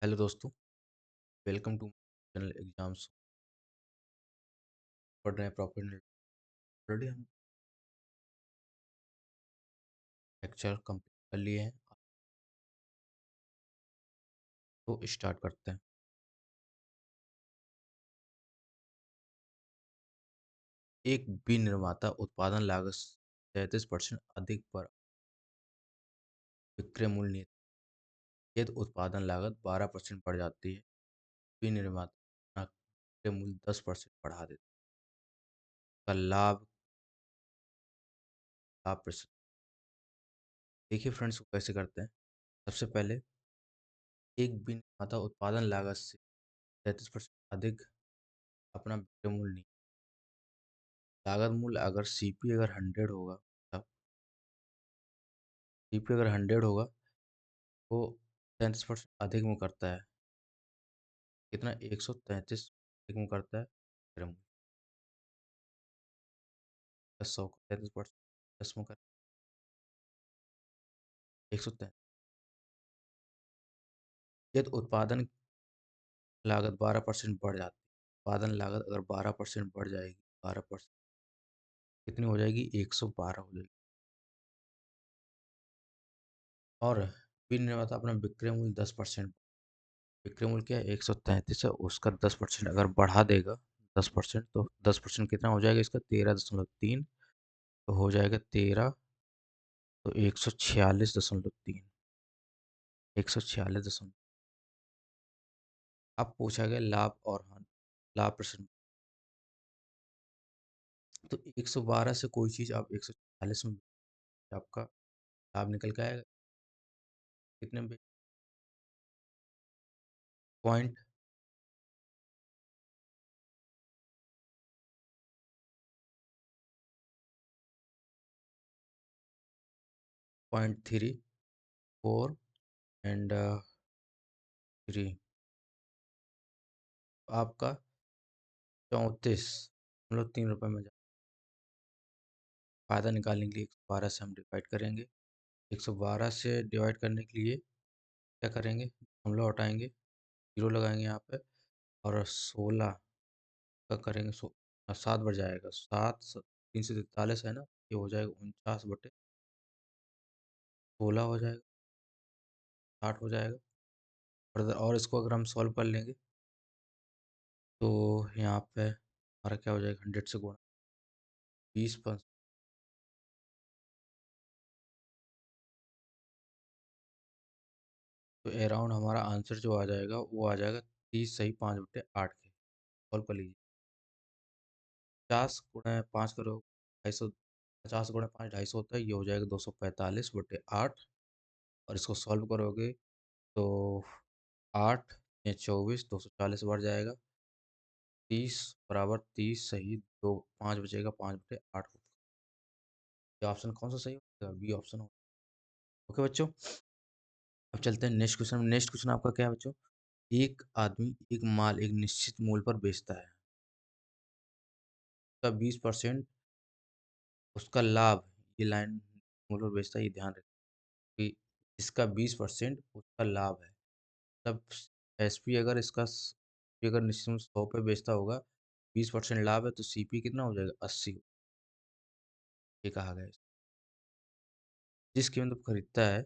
Hello दोस्तों, welcome to channel exams. पढ़ रहे हैं प्रॉपर। ऑलरेडी हम लेक्चर कंप्लीट कर लिए हैं, तो स्टार्ट करते हैं। एक विनिर्माता उत्पादन लागत 33% अधिक पर विक्रय मूल्य यदि उत्पादन लागत 12% बढ़ जाती है, विनिर्माता अपना विक्रय मूल्य 10% बढ़ा देता है। का लाभ प्रश्न। देखिए फ्रेंड्स, को कैसे करते हैं। सबसे पहले एक विनिर्माता उत्पादन लागत से 33% अधिक अपना विक्रय मूल्य नहीं, लागत मूल्य अगर सीपी अगर 100 होगा, तब सीपी अगर 100 होगा वो 33% अधिक में करता है। कितना? 133 अधिक में करता है ग्राम। 100 को 33% 10 में कर 133। यदि उत्पादन लागत 12% बढ़ जाती है, उत्पादन लागत अगर 12% बढ़ जाएगी, 12% कितनी हो जाएगी? 112 हो जाएगी। और विनिर्माता अपना विक्रय मूल्य 10%, विक्रय मूल्य क्या है? 133 है, उसका 10% अगर बढ़ा देगा 10%, तो 10% कितना हो जाएगा इसका? 13.3। तो हो जाएगा 13, तो 146.3। 146। अब पूछा गया लाभ और हानि। लाभ प्रश्न। तो 112 से कोई चीज़ आप 140 में आपका लाभ निकल के आएगा। कितने में? Point 0.34 and 3। आपका 34.3 रुपये में फायदा निकालने के लिए 112 से हम डिवाइड करेंगे। 112 से डिवाइड करने के लिए क्या करेंगे? हम लोग हटाएंगे, जीरो लगाएंगे यहाँ पे, और 16 का करेंगे। 7 बढ़ जाएगा, 343 है ना, ये हो जाएगा 49/16 हो जाएगा, 60 हो जाएगा। और इसको अगर हम सॉल्व कर लेंगे तो यहाँ पे हमारा क्या हो जाएगा? 100 से गुणा 20 तो अराउंड हमारा आंसर जो आ जाएगा वो आ जाएगा 30 सही 5/8 के। सॉल्व कर लीजिए। 50 गुणा 5 करो 250। 50 गुणा 5 250 होता है, ये हो जाएगा 245/8। और इसको सॉल्व करोगे तो 8 या 24, 240 बढ़ जाएगा। 30 बराबर 30 सही, दो 5 बचेगा, 5/8 होगा। ये ऑप्शन कौन सा सही होगा? बी ऑप्शन होगा। ओके बच्चों, अब चलते हैं नेक्स्ट क्वेश्चन। नेक्स्ट क्वेश्चन आपका क्या है बच्चों? एक आदमी एक माल एक निश्चित मूल्य पर बेचता है, उसका 20% उसका लाभ। ये लाइन मूल्य पर बेचता है, ये ध्यान रखें कि इसका 20% उसका लाभ है। तब एसपी अगर इसका अगर निश्चित मूल्य 100 पे बेचता होगा, 20% लाभ है, तो सीपी कितना हो जाएगा? 80। ये कहा गया है। जिस कीमत पर खरीदता है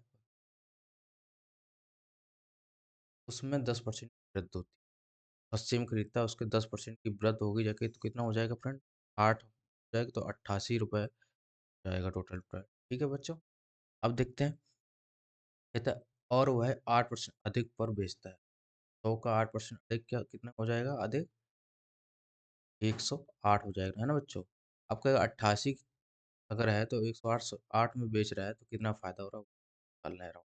उसमें 10% वृद्धि होती है। 80 में खरीदता है, उसके 10% की वृद्धि होगी जाके, तो कितना हो जाएगा फ्रेंड? 8 हो जाएगा, तो 88 रुपये जाएगा टोटल प्राइस। ठीक है बच्चों, अब देखते हैं। कहता है और वह 8% अधिक पर बेचता है। 100 का 8% अधिक क्या कितना हो जाएगा? अधिक 108 हो जाएगा, है ना बच्चों। आपका 88 अगर है तो 108 में बेच रहा है, तो कितना फायदा हो रहा है निकाल रहा हूँ।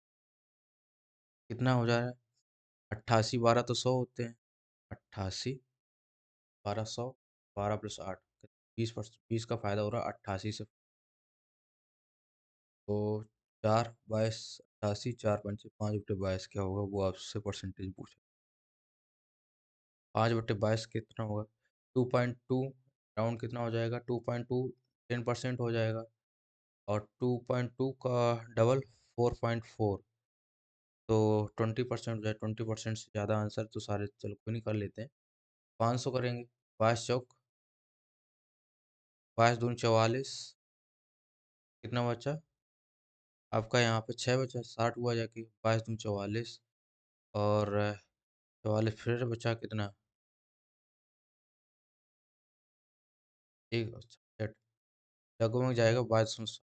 कितना हो जा रहा है? 88 12 तो 100 होते हैं। 88 12 100, 12+8 20%, 20 का फायदा हो रहा है 88 से। तो 4 22 88, 4 5 5/22 क्या होगा? वो आपसे परसेंटेज पूछा। 5/22 कितना होगा? 2.2। राउंड कितना हो जाएगा? 2.2 10% हो जाएगा। और 2.2 का डबल 4.4। तो 20% हो जाए, 20% से ज़्यादा आंसर तो सारे चलो कोई नहीं कर लेते हैं। 500 करेंगे, 5 चौक 5 दूनी 44, कितना बचा? आपका यहाँ पे 6 बचा, 60 हुआ जाके 5 दूनी 44 और 44 फिर बचा कितना? एक सेट लगभग जाएगा 22,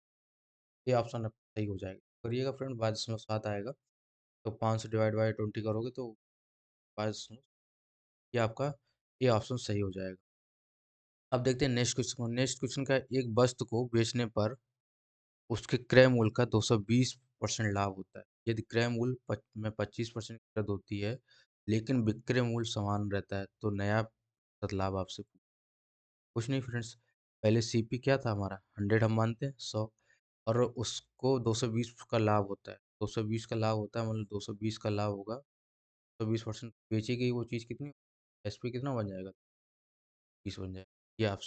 ये ऑप्शन अब सही हो जाएगा। करिएगा फ्रेंड, 22.7 आएगा। तो 5 से डिवाइड बाय 20 करोगे तो 22, ये आपका ये ऑप्शन सही हो जाएगा। अब देखते हैं नेक्स्ट क्वेश्चन को। नेक्स्ट क्वेश्चन का, एक वस्तु को बेचने पर उसके क्रय मूल्य का 220% लाभ होता है। यदि क्रय मूल्य में 25% की वृद्धि होती है, लेकिन विक्रय मूल्य समान रहता है, तो नया प्रतिशत लाभ आपसे कुछ नहीं फ्रेंड्स। पहले सीपी क्या था हमारा? 100 हम मानते हैं, 100, और उसको 220 का लाभ होता है। 220 का लाभ होता है, मतलब 220 का लाभ होगा, 120% बेची गई वो चीज़ कितनी, एसपी कितना बन जाएगा? 20 बन जाएगा। ये आप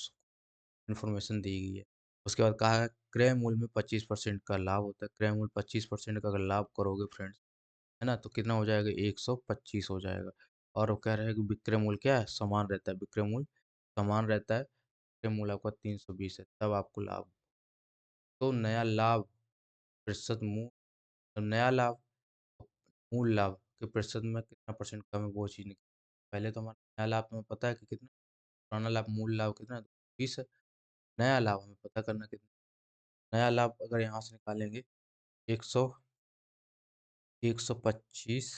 इन्फॉर्मेशन दी गई है। उसके बाद कहा है क्रय मूल्य में 25% का लाभ होता है। क्रय मूल्य 25% का अगर लाभ करोगे फ्रेंड्स, है ना? तो कितना हो जाएगा? 125 हो जाएगा। और वो कह रहे हैं कि विक्रय मूल्य क्या है? समान रहता है। विक्रय मूल्य समान रहता है। विक्रय मूल्य आपका 320 है, तब आपको लाभ। तो नया लाभ प्रतिशत नया लाभ मूल लाभ के प्रतिशत में कितना परसेंट कम है, वो चीज़ निकल। पहले तो हमारा नया लाभ हमें पता है कि कितना, पुराना लाभ मूल लाभ कितना है? 20 है। नया लाभ हमें पता करना कितना। नया लाभ अगर यहाँ से निकालेंगे 100 125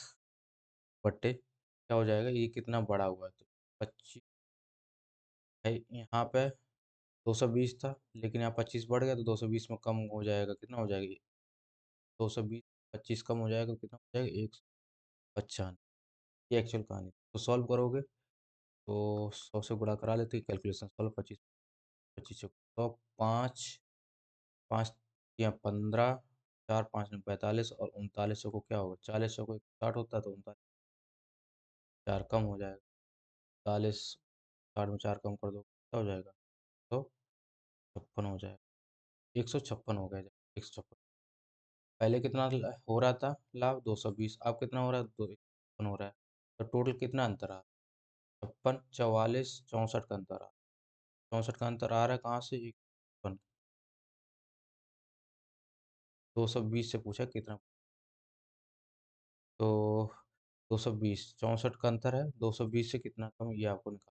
बटे क्या हो जाएगा, ये कितना बड़ा हुआ है तो 25 है, यहाँ पे 220 था, लेकिन यहाँ 25 बढ़ गया तो 220 में कम हो जाएगा, कितना हो जाएगा ये? 220 25 कम हो जाएगा तो कितना हो जाएगा? 155। ये एक्चुअल कहानी। तो सॉल्व करोगे तो 100 से गुणा करा लेते हैं, कैलकुलेशन सॉल्व। 25 25 तो 5 5 या 15, 4 5 में 45 और 39 को क्या होगा? 40 को 60 होता है तो 39 4 कम हो जाएगा। 40 60 में 4 कम कर दो, क्या हो जाएगा? तो 56 हो जाएगा। 156 हो गया। 156 पहले कितना हो रहा था लाभ? 220, अब कितना हो रहा है? 256 हो रहा है। तो टोटल कितना अंतर आ? 56 44 64 का अंतर आ। 64 का अंतर आ रहा है कहाँ से? 156। 220 से पूछा कितना, तो 220 64 का अंतर है, 220 से कितना कम, ये आपको निकाल।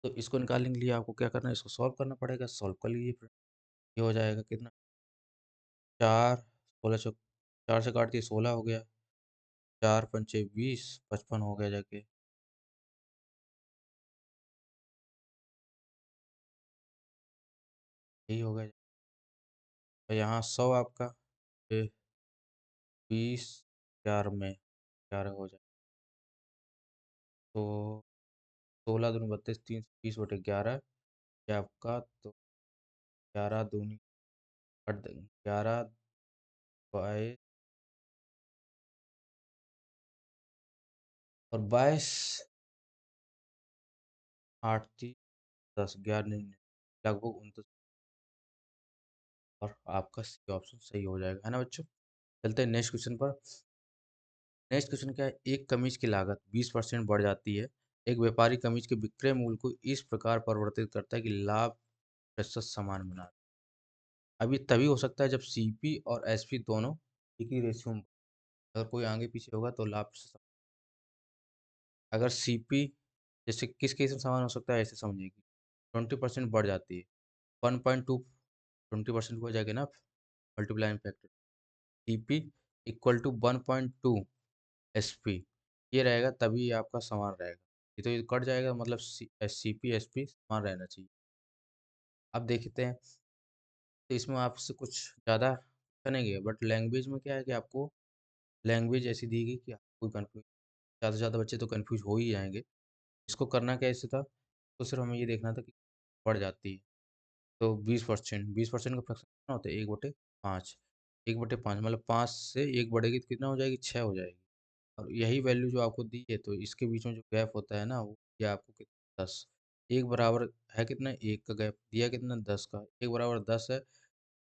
तो इसको निकालने के लिए आपको क्या करना है? इसको सॉल्व करना पड़ेगा। सॉल्व कर लीजिए फिर। ये हो जाएगा कितना? 4 16 चौक 4 से काट दिए 16 हो गया। 4 पंचे 20, 55 हो गया जाके। यही हो गया। और यहाँ 100 आपका, फिर 20 4 में 11 हो जाए तो 16 दूनी 32, 320 बटे 11, ये आपका तो 11 दूनी कट देंगे, 11 बाईस और 22 8 3 10 11 नहीं, लगभग 29, और आपका सी ऑप्शन सही हो जाएगा, है ना बच्चों? चलते हैं नेक्स्ट क्वेश्चन पर। नेक्स्ट क्वेश्चन क्या है? एक कमीज की लागत 20% बढ़ जाती है। एक व्यापारी कमीज के विक्रय मूल्य को इस प्रकार परिवर्तित करता है कि लाभ प्रतिशत समान बना। अब ये तभी हो सकता है जब सीपी और एसपी दोनों एक ही रेशियो में। अगर कोई आगे पीछे होगा तो लाभ अगर सीपी जैसे किस केस में समान हो सकता है, ऐसे समझेगी। 20% बढ़ जाती है, 1.2 20% हो जाएगा ना, multiplying factor. CP equal to 1.2 SP, ये रहेगा तभी ये आपका समान रहेगा। ये तो ये कट जाएगा, मतलब सीपी एसपी समान रहना चाहिए। अब देखते हैं, तो इसमें आपसे कुछ ज़्यादा करेंगे, बट लैंग्वेज में क्या है कि आपको लैंग्वेज ऐसी दी गई कि आपको कन्फ्यूज, ज़्यादा से ज़्यादा बच्चे तो कन्फ्यूज हो ही जाएंगे। इसको करना कैसे था? तो सिर्फ हमें ये देखना था कि बढ़ जाती है। तो 20% का फ्रैक्शन कितना होता है? 1/5। 1/5 मतलब 5 से 1 बढ़ेगी तो कितना हो जाएगी? 6 हो जाएगी। और यही वैल्यू जो आपको दी है, तो इसके बीच में जो गैप होता है ना, वो ये आपको कितना 10, 1 बराबर है कितना? 1 का गैप दिया कितना? 10 का। 1 बराबर 10 है।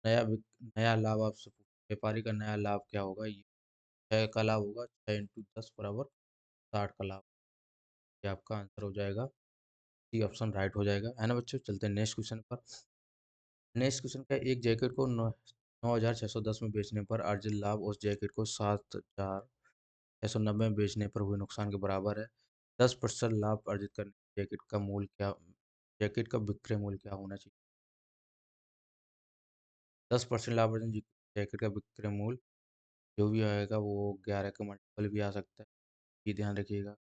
नया लाभ आपसे व्यापारी का नया लाभ क्या होगा? ये 6 का लाभ होगा, 6 × 10 बराबर 60 का लाभ। ये आपका आंसर हो जाएगा, सी ऑप्शन राइट हो जाएगा, है ना बच्चों। चलते हैं नेक्स्ट क्वेश्चन पर। नेक्स्ट क्वेश्चन का, एक जैकेट को 9,610 में बेचने पर अर्जित लाभ उस जैकेट को 7,690 में बेचने पर हुए नुकसान के बराबर है। 10% लाभ अर्जित करने जैकेट का मूल्य क्या, जैकेट का विक्रय मूल्य क्या होना चाहिए? 10% लाभ अर्जित जैकेट का विक्रय मूल्य जो भी आएगा वो 11 का मल्टीपल भी आ सकता है, ये ध्यान रखिएगा।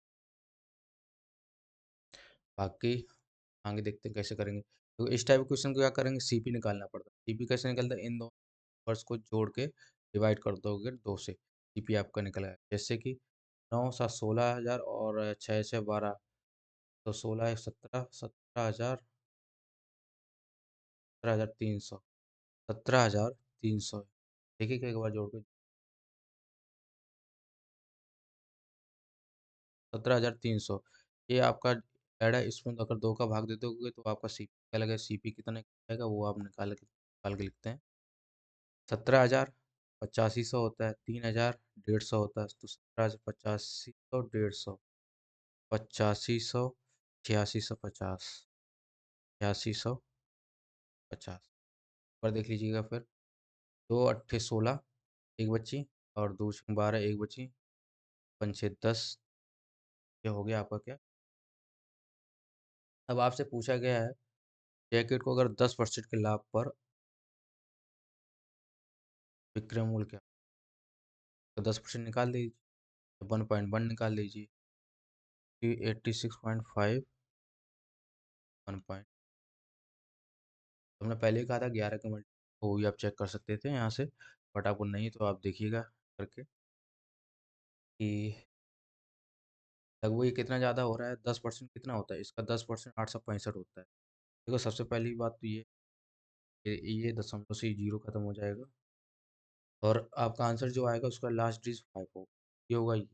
बाकी आगे देखते हैं कैसे करेंगे। तो इस टाइप के क्वेश्चन को क्या करेंगे, सीपी निकालना पड़ता है। सीपी कैसे निकलता है, इन दो नंबर्स को जोड़ के डिवाइड कर दोगे 2 से, सीपी आपका निकल आएगा। जैसे कि 9 7 16,000 और 6 6 12, तो 16 1 17, 17,000, 17,300, 17,300। देखिए क्या, एक बार जोड़ के 17,300 ये आपका ऐड है। इसमें अगर 2 का भाग दे दोगे तो आपका सीपी क्या लगेगा, सीपी कितना आएगा वो आप निकाल के लिखते हैं। 17,000 8500 होता है, 3,000 150 होता है, तो 17,000 8500 150, 8500 8650, 8650 पर देख लीजिएगा फिर। 2 अट्ठे 16 एक बच्ची, और 2 छः 12 एक बची, 5 6 10, ये हो गया आपका क्या। अब आपसे पूछा गया है जैकेट को अगर 10% के लाभ पर विक्रय मूल्य क्या, तो 10% निकाल दीजिए, 1.1 निकाल दीजिए, 86.5, 1 हमने पहले ही कहा था 11 के मल्टी, वो भी आप चेक कर सकते थे यहाँ से, बट आपको नहीं तो आप देखिएगा करके कि लगभग ये कितना ज़्यादा हो रहा है। 10% कितना होता है इसका, 10% 865 होता है। देखो सबसे पहली बात तो ये दशमलव से जीरो खत्म हो जाएगा, और आपका आंसर जो आएगा उसका लास्ट डिजिट 5 होगा, ये होगा ये।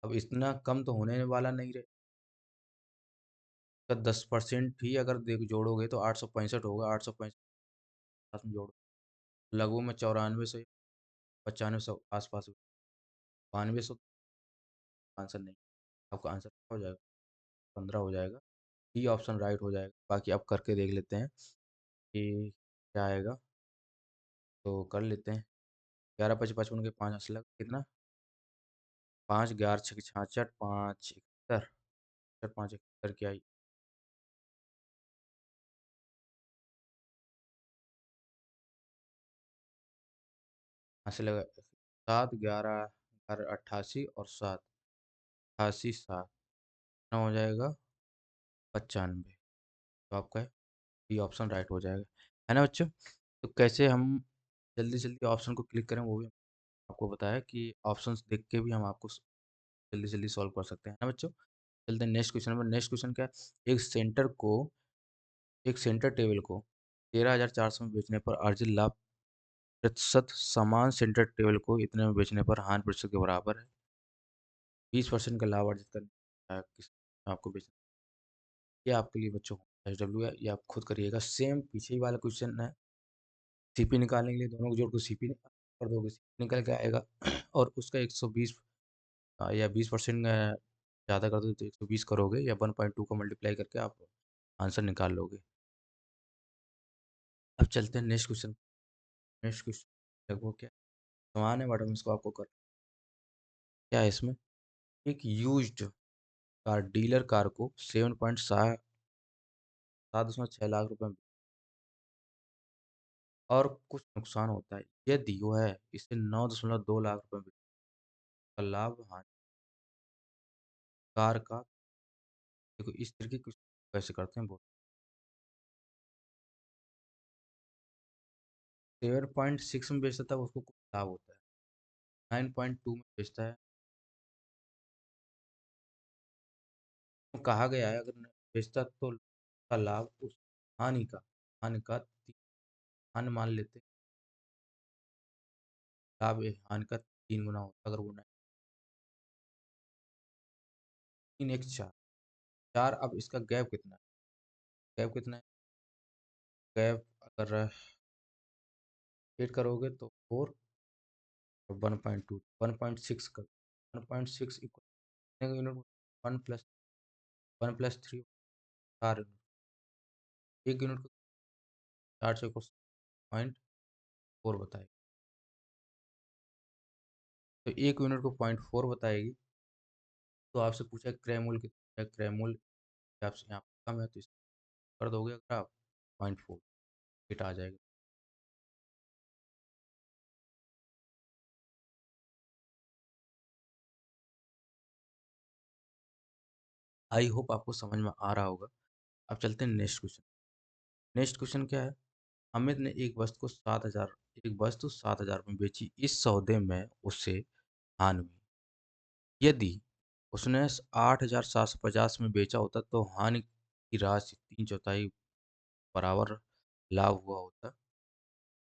अब इतना कम तो होने वाला नहीं रहे, 10% ही अगर देख जोड़ोगे तो 865 होगा, 865 में जोड़ो, लगभग में 94 से 95 आसपास, 9200। आंसर नहीं, आपका आंसर क्या हो जाएगा, 15 हो जाएगा। डी ऑप्शन राइट हो जाएगा। बाकी आप करके देख लेते हैं कि क्या आएगा, तो कर लेते हैं। 11 5 55 के 5 असलग कितना, 5 11 6 66, 5 71, 5 71 क्या आई, यहाँ से लगा 7 11 11 88 और 7 88 7, कितना हो जाएगा 95, तो आपका डी ऑप्शन राइट हो जाएगा, है ना बच्चों। तो कैसे हम जल्दी जल्दी ऑप्शन को क्लिक करें वो भी आपको बताया कि ऑप्शंस देख के भी हम आपको जल्दी जल्दी सॉल्व कर सकते हैं ना बच्चों। चलते हैं नेक्स्ट क्वेश्चन पर। नेक्स्ट क्वेश्चन क्या है, एक सेंटर टेबल को 13,400 में बेचने पर अर्जित लाभ प्रतिशत समान सेंटर टेबल को इतने में बेचने पर हानि प्रतिशत के बराबर है। 20% का लाभ अर्जित करने किस आपको बेचना, ये आपके लिए बच्चों SW है, ये आप खुद करिएगा। सेम पीछे ही वाला क्वेश्चन है, सीपी निकालने के लिए दोनों को जोड़ कर सीपी कर दोगे, सीपी निकल के आएगा और उसका 120 या 20% ज़्यादा कर दो तो 120 करोगे, या 1.2 का मल्टीप्लाई करके आप आंसर निकाल लोगे। अब चलते हैं नेक्स्ट क्वेश्चन। नेक्स्ट क्वेश्चन लगभग क्या समान है, बट हम इसको आपको कर क्या है इसमें, एक यूज्ड कार डीलर कार को 7.6 लाख रुपए में और कुछ नुकसान होता है, यदि वो है इसे 9.2 लाख रुपए में का लाभ हानि कार का। देखो इस तरीके की कैसे करते हैं, बहुत 7.6 में बेचता था उसको कुछ लाभ होता है, 9.2 में बेचता है तो कहा गया है अगर बेचता तो का लाभ उस हानि का हानि मान लेते, लाभ हानि का 3 गुना होता अगर वो 3 एक 4 4। अब इसका गैप कितना है, गैप कितना है, गैप अगर एड करोगे तो 4, और 1.2 1.6 कर 1.6 इक्वल यूनिट 1 प्लस 3 4 यूनिट। एक यूनिट को 4 से 0.4 बताएगी। तो एक यूनिट को 0.4 बताएगी। तो आपसे पूछा क्रैमोल कितना है, क्रैमोल आपसे यहाँ कम है तो इसको कर दोगे अगर आप 0.4 हिट आ जाएगा। आई होप आपको समझ में आ रहा होगा। अब चलते हैं नेक्स्ट क्वेश्चन। नेक्स्ट क्वेश्चन क्या है? अमित ने एक वस्तु 7,000 में बेची। इस सौदे में उसे हानि हुई। यदि उसने 8,750 में बेचा होता तो हानि की राशि 3/4 बराबर लाभ हुआ होता।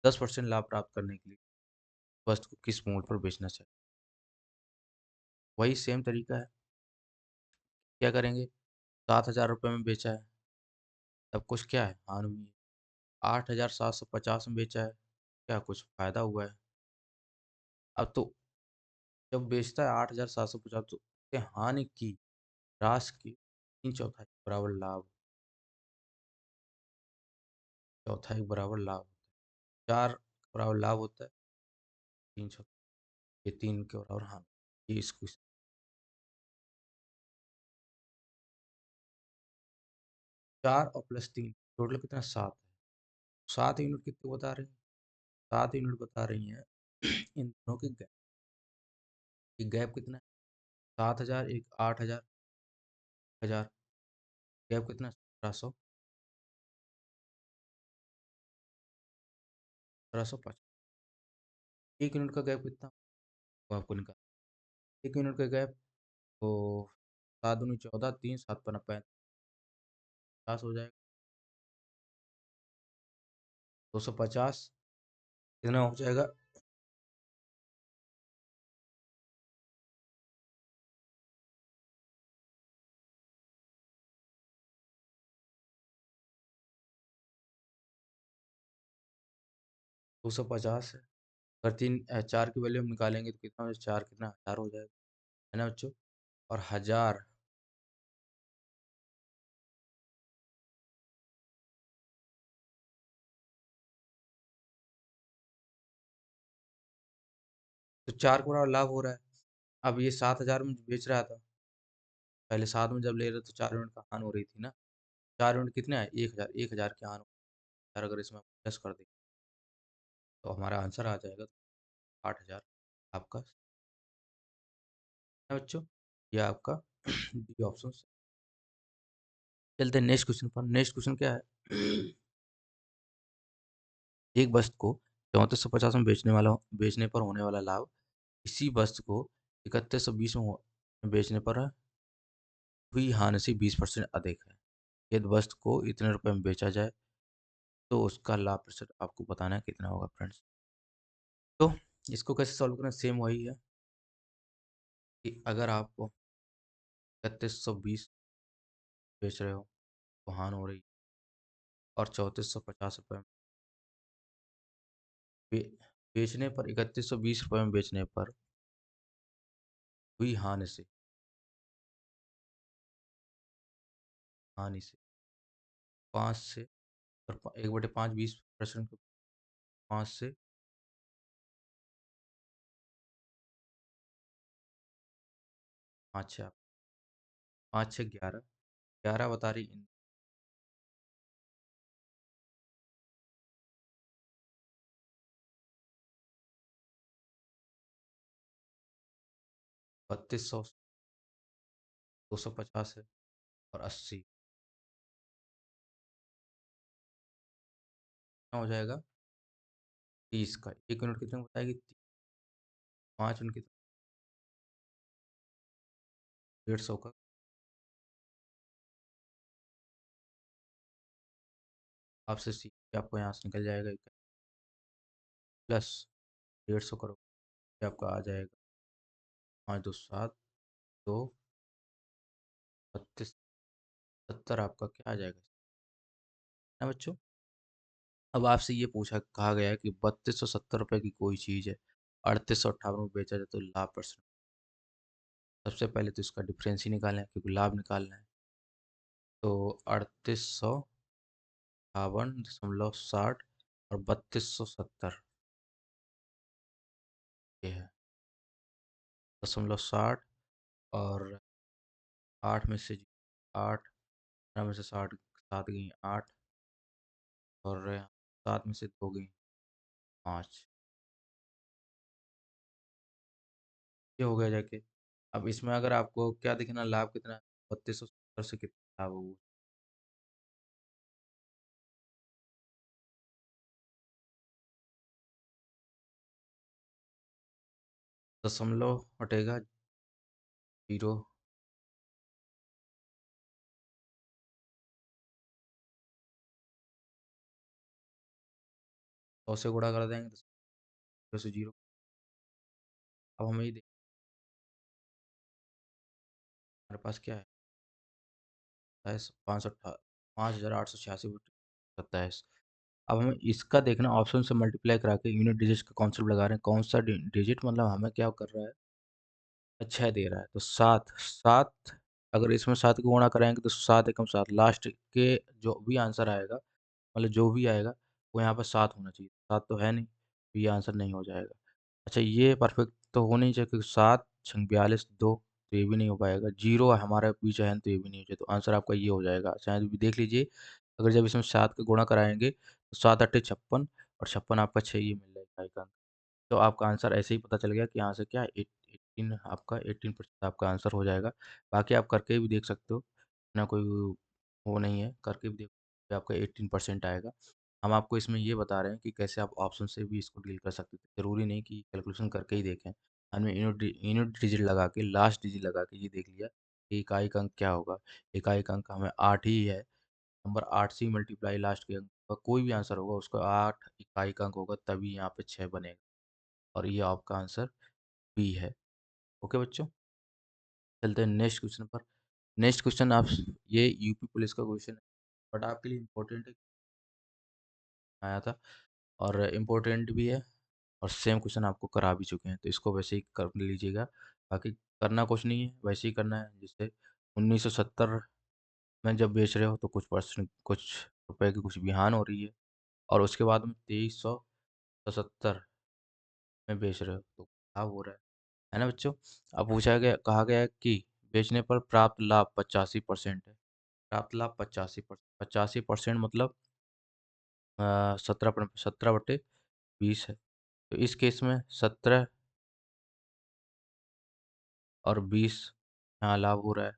10% लाभ प्राप्त करने के लिए वस्तु को किस मोड पर बेचना चाहिए? वही सेम तरीका है। क्या करेंगे? 7,000 रुपये में बेचा है, तब कुछ क्या है, हानि हुई है। 8,750 में बेचा है, क्या कुछ फायदा हुआ है। अब तो जब बेचता है 8,750 तो उससे हानि की राशि की 3/4 बराबर लाभ, चौथाई बराबर लाभ, 4 बराबर लाभ होता है, 3/4 ये 3 के बराबर हानि। ये इसको 4 और +3 टोटल कितना 7 है। 7 यूनिट कितने बता रही हैं? 7 यूनिट बता रही हैं। इन दोनों के गैप, ये गैप कितना है? 7,000 एक 8,000 1000, गैप कितना 1700, 1750। एक यूनिट का गैप कितना वो आपको निकाल। एक यूनिट का गैप तो 7 दूनी 14, 3 7 पन्ना 50 हो जाएगा। 250 कितना हो जाएगा? 250 है। अगर 4 की वैल्यू हम निकालेंगे तो कितना हो जाएगा? 4 कितना 1000 हो जाएगा, है ना बच्चों? और 1000 तो 4 का बराबर लाभ हो रहा है। अब ये 7,000 में बेच रहा था, पहले 7 में जब ले रहे तो 4 यूनिट का हानि हो रही थी ना। 4 यूनिट कितने है? 1,000, 1,000 की हानि। यार अगर इसमें प्लस कर दें तो हमारा आंसर आ जाएगा 8,000 आपका, है बच्चों? यह आपका डी ऑप्शन। चलते हैं नेक्स्ट क्वेश्चन पर। नेक्स्ट क्वेश्चन क्या है? एक वस्तु को 3450 में बेचने पर होने वाला लाभ इसी वस्तु को 3120 में बेचने पर हुई हानि से 20% अधिक है। यदि वस्तु को इतने रुपए में बेचा जाए तो उसका लाभ प्रतिशत आपको बताना है कितना होगा फ्रेंड्स। तो इसको कैसे सॉल्व करना? सेम वही है कि अगर आप 3120 बेच रहे हो तो हानि हो रही, और 3450 रुपये बे, बेचने पर 3120 रुपये में बेचने पर हुई हानि से 5 से, और 1/5 20%, 5 से 5 6 5 6 11, 11 बता रही इन 3200, 250 है, और 80 कितना हो जाएगा? 30 का। एक यूनिट कितना बताएगी? 5 यूनिट कितना? 150 का। आपसे सीख के आपको यहाँ से निकल जाएगा प्लस 150 करो, ये आपका आ जाएगा 5 2 7, तो 32 70 आपका क्या आ जाएगा ना बच्चों? अब आपसे ये पूछा कहा गया है कि 3270 रुपये की कोई चीज़ है, 3858 में बेचा जाए तो लाभ परसेंट। सबसे पहले तो इसका डिफरेंस ही निकालना है क्योंकि लाभ निकालना है। तो 3858.60 और 3270 ये है। 0.60 और 8 में से 8, 15 में से 60 7 गई 8 और 7 में से 2 गई 5। ये हो गया जाके। अब इसमें अगर आपको क्या दिखना लाभ कितना है, 3270 से कितना लाभ होगा। दशमलव हटेगा 0। 100 से गुणा कर देंगे तो 0 से 0। अब हमें ये हमारे पास क्या है, 5,886 अब हमें इसका देखना ऑप्शन से मल्टीप्लाई करा के यूनिट डिजिट का कॉन्सेप्ट लगा रहे हैं। कौन सा डिजिट मतलब हमें क्या कर रहा है, अच्छा दे रहा है तो 7 7। अगर इसमें 7 को गुणा कराएंगे तो 7 एकम 7 लास्ट के जो भी आंसर आएगा, मतलब जो भी आएगा वो यहाँ पर 7 होना चाहिए। 7 तो है नहीं तो ये आंसर नहीं हो जाएगा। अच्छा ये परफेक्ट तो होना ही चाहिए क्योंकि 7 छंग 42 2 तो ये भी नहीं हो पाएगा। 0 हमारे पीछे है तो ये भी नहीं हो जाए तो आंसर आपका ये हो जाएगा। शायद भी देख लीजिए, अगर जब इसमें 7 का गुणा कराएंगे तो 7 अट्ठे 56 और 56 आपका 6 ये मिल जाएगा। तो आपका आंसर ऐसे ही पता चल गया कि यहाँ से क्या 18 आपका 18% आपका आंसर हो जाएगा। बाकी आप करके भी देख सकते हो, ना कोई वो नहीं है, करके भी देखो आपका 18% आएगा। हम आपको इसमें ये बता रहे हैं कि कैसे आप ऑप्शन से भी इसको डील कर सकते थे, ज़रूरी नहीं कि कैलकुलेशन करके ही देखें। हमने यूनिट डिजिट लगा के लास्ट डिजिट लगा के ये देख लिया कि इकाई का अंक क्या होगा। इकाई का अंक हमें 8 ही है, नंबर 8 से ही मल्टीप्लाई लास्ट के अंक का कोई भी आंसर होगा उसका 8 इकाई का अंक होगा तभी यहाँ पे 6 बनेगा और ये आपका आंसर बी है। ओके बच्चों, चलते हैं नेक्स्ट क्वेश्चन पर। नेक्स्ट क्वेश्चन आप ये यूपी पुलिस का क्वेश्चन है बट आपके लिए इम्पोर्टेंट आया था और इम्पोर्टेंट भी है और सेम क्वेश्चन आपको करा भी चुके हैं तो इसको वैसे ही कर लीजिएगा। बाकी करना कुछ नहीं है, वैसे ही करना है जिससे 1970 में जब बेच रहे हो तो कुछ परसेंट कुछ रुपए की कुछ बिहान हो रही है और उसके बाद में 2377 में बेच रहे हो तो लाभ हो रहा है ना बच्चों। अब पूछा गया कहा गया है कि बेचने पर प्राप्त लाभ 85% है। प्राप्त लाभ 85% मतलब 17/20 है। तो इस केस में 17 और 20 यहाँ लाभ हो रहा है।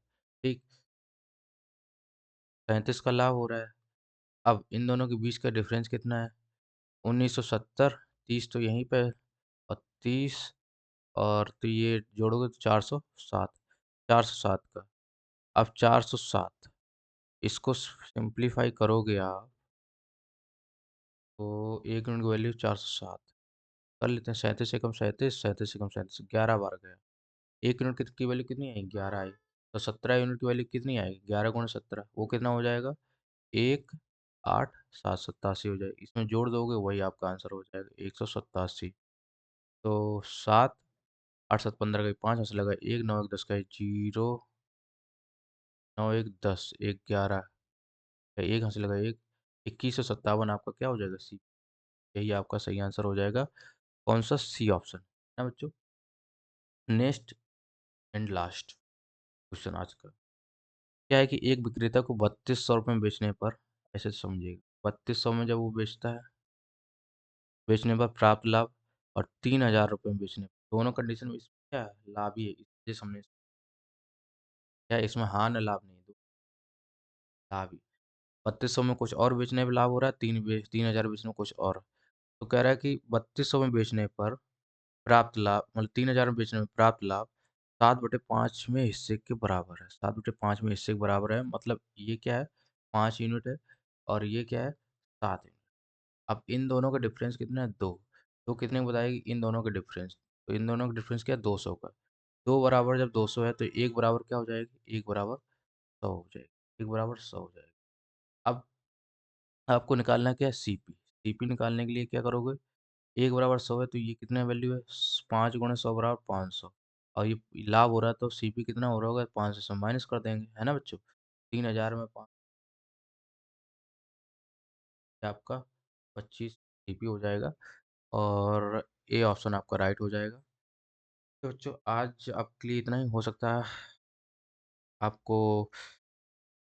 ठीक, 37 का लाभ हो रहा है। अब इन दोनों के बीच का डिफरेंस कितना है, 1970 30 तो यहीं पे है और 30 और तो ये जोड़ोगे तो 407 407 का। अब 407 इसको सिंप्लीफाई करोगे आप तो 1 यूनिट की वैल्यू 407 कर लेते हैं। 37 एकम 37 37 एकम 37 11 बार गया। 1 यूनिट की वैल्यू कितनी आई, 11 आई। तो 17 यूनिट की वैल्यू कितनी आएगी, 11 गुणा 17 वो कितना हो जाएगा, 1 8 7 87 हो जाएगी। इसमें जोड़ दोगे वही आपका आंसर हो जाएगा 187। तो 7 8 7 15 का 5 हंस लगा 1 9 1 10 का 0 9 1 10 1 11 का 1 हंस लगा 1 2157 आपका क्या हो जाएगा सी। यही आपका सही आंसर हो जाएगा। कौन सा, सी ऑप्शन है ना बच्चों। नेक्स्ट एंड लास्ट क्वेश्चन आज का क्या है कि एक विक्रेता को 3200 में बेचने पर, ऐसे समझिएगा 3200 में जब वो बेचता है, बेचने पर प्राप्त लाभ और 3000 रुपये में बेचने पर, दोनों कंडीशन में इसमें क्या है लाभ ही है, इसलिए हमने क्या है, इसमें हाँ ना लाभ नहीं है, लाभ ही। 3200 में कुछ और बेचने पे लाभ हो रहा है, 3000 बेचने में कुछ और। तो कह रहा है कि 3200 में बेचने पर प्राप्त लाभ मतलब 3000 में बेचने में प्राप्त लाभ 7/5 में हिस्से के बराबर है। 7/5 में हिस्से के बराबर है मतलब ये क्या है, 5 यूनिट है और ये क्या है, 7 यूनिट। अब इन दोनों का डिफरेंस कितना है, 2। तो कितने को बताएगी इन दोनों का डिफरेंस, तो इन दोनों का डिफरेंस क्या है, 200 का। 2 बराबर जब 200 है तो 1 बराबर क्या हो जाएगी, 1 बराबर 100 हो जाएगी, 1 बराबर 100 हो जाएगी। अब आपको निकालना क्या है, सीपी। सीपी निकालने के लिए क्या करोगे, 1 बराबर 100 है तो ये कितने वैल्यू है? 5 गुणे 100 बराबर 500 और ये लाभ हो रहा है तो सीपी कितना हो रहा होगा? 500 से माइनस कर देंगे, है ना बच्चों? 3000 में 5 आपका 25 सीपी हो जाएगा और ए ऑप्शन आपका राइट हो जाएगा। तो बच्चों आज आपके लिए इतना ही हो सकता है आपको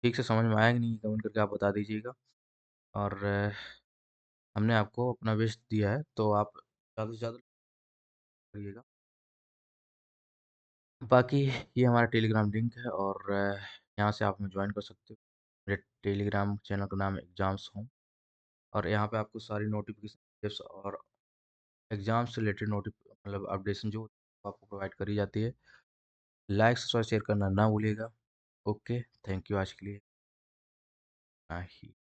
ठीक से समझ में आया कि नहीं कमेंट करके आप बता दीजिएगा और हमने आपको अपना बेस्ट दिया है तो आप ज़्यादा से ज़्यादा करिएगा। बाकी ये हमारा टेलीग्राम लिंक है और यहाँ से आप हमें ज्वाइन कर सकते हो। मेरे टेलीग्राम चैनल का नाम एग्ज़ाम्स होम और यहाँ पे आपको सारी नोटिफ़िकेशन टिप्स और एग्ज़ाम से रिलेटेड मतलब अपडेशन जो आपको प्रोवाइड करी जाती है। लाइक, सब्सक्राइब, शेयर करना ना भूलिएगा। ओके, थैंक यू आज के लिए। बाय।